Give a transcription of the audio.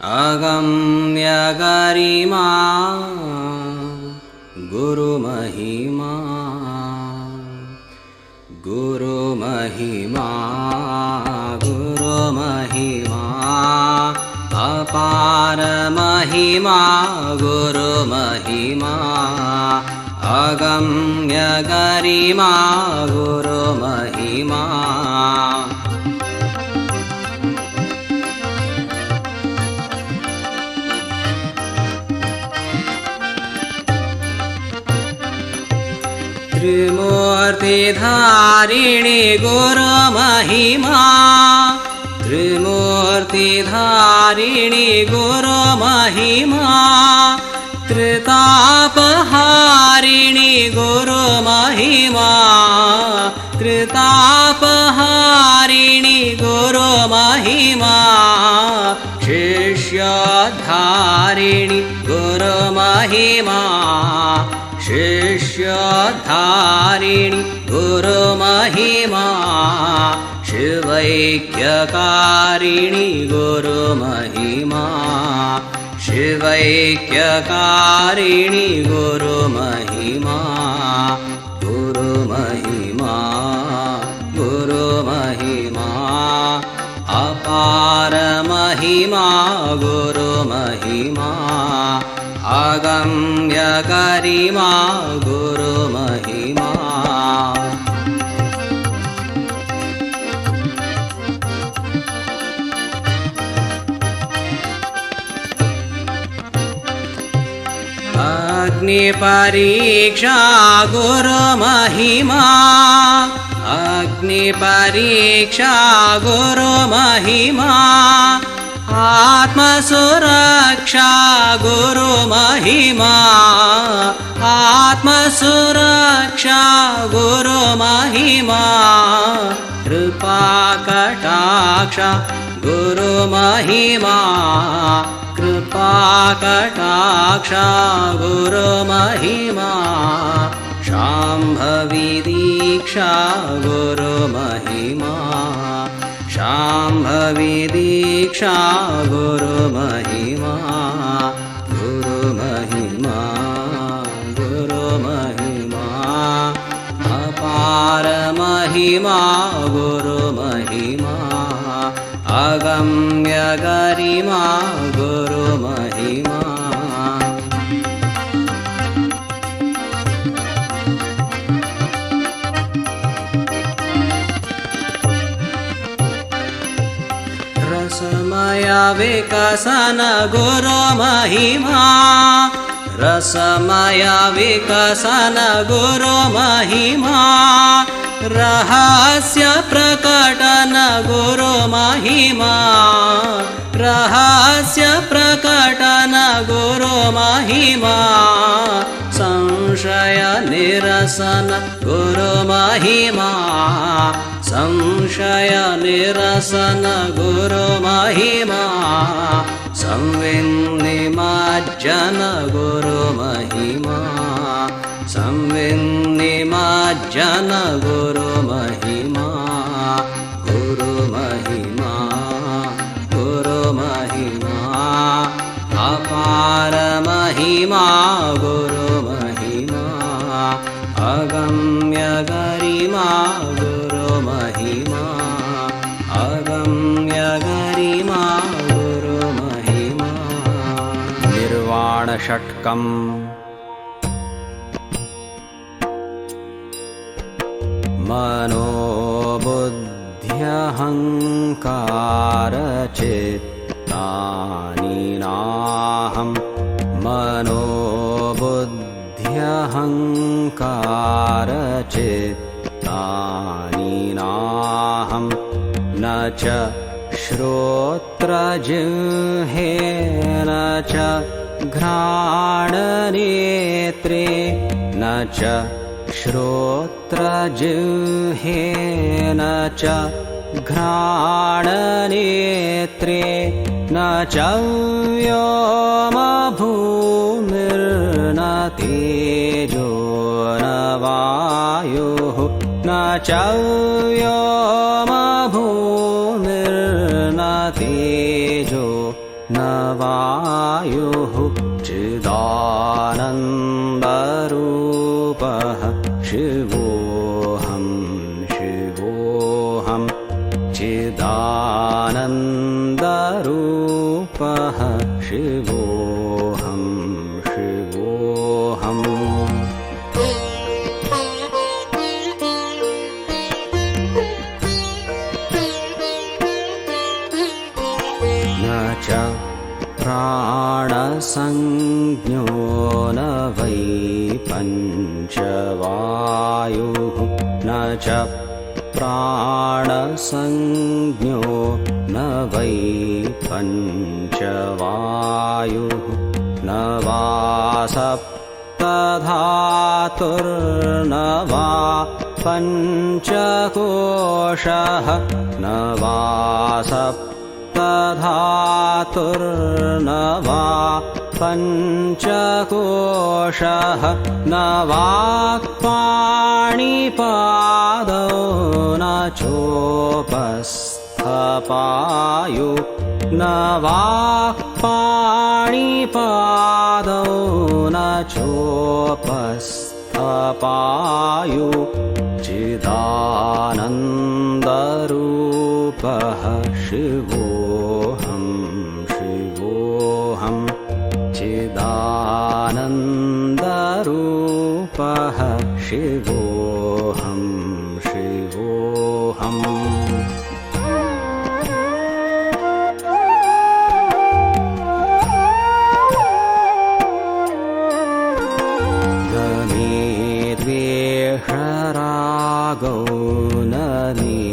अगम्यगरिमा गुरुमहिमा गुरुमहिमा गुरुमहिमा अपारमहिमा गुरुमहिमा अगम्यगरिमा गुरुमहिमा त्रिमूर्तिधारिणि गुरुमहिमा त्रिमूर्तिधारिणि गुरुमहिमा त्रितापहारिणि गुरुमहिमा त्रितापहारिणि गुरुमहिमा शिष्योद्धारिणि गुरुमहिमा शिष्योद्धारिणि गुरुमहिमा शिवैक्यकारिणि गुरुमहिमा शिवैक्यकारिणि गुरुमहिमा गुरुमहिमा गुरुमहिमा अपारमहिमा गुरुमहिमा अगम्यगरिमा गुरुमहिमा अग्निपरीक्षा गुरुमहिमा अग्निपरीक्षा गुरुमहिमा आत्मसुरक्षा गुरुमहिमा आत्मसुरक्षा गुरुमहिमा कृपाकटाक्ष गुरुमहिमा कृपाकटाक्ष गुरुमहिमा शाम्भवी दीक्षा गुरुमहिमा शाम्भवी दीक्षा गुरुमहिमा गुरुमहिमा गुरुमहिमा अपारमहिमा गुरुमहिमा अगम्यगरिमा गुरुमहिमा रसमय विकसन गुरुमहिमा रसमय विकसन गुरुमहिमा रहस्य प्रकटन गुरुमहिमा रहस्य प्रकटन गुरुमहिमा संशय निरसन गुरुमहिमा संशय निरसन गुरुमहिमा संविन्निमज्जन गुरुमहिमा संविन्निमज्जन गुरुमहिमा गुरुमहिमा गुरुमहिमा अपारमहिमा गुरुमहिमा अगम्यगरिमा गुरुमहिमा अगम्यगरिमा गुरुमहिमा निर्वाणषट्कम् मनोबुद्ध्यहङ्कारचित्तानि नाहं मनोबुद्ध्यहङ्कारचित्तानि नाहं न च श्रोत्रजिह्वे न च घ्राणनेत्रे न च श्रोत्रजिह्वे न च घ्राणनेत्रे न च व्योमभूमिर्न तेजो न वायुः न च व्योमभूमिर्न तेजो न वायुः चिदानन्दरूपः शिवोऽहं शिवोऽहं चिदानन्दरूपः शिवोऽहं शिवोऽहम् न च प्राणसंज्ञो न वै पञ्चवायुः न च प्राणसंज्ञो न वै पञ्चवायुः न वा सप्तधातुर्न वा पञ्चकोशः न वा सप्तधातुर्न वा पञ्चकोशः न वाक्पाणिपादौ न चोपस्थपायु न वाक्पाणिपादौ न चोपस्थपायु चिदानन्दरूपः शिवोऽहं शिवोऽहं चिदानन्दरूपः शिवोऽहं शिवोऽहम् न मे द्वेषरागौ न मे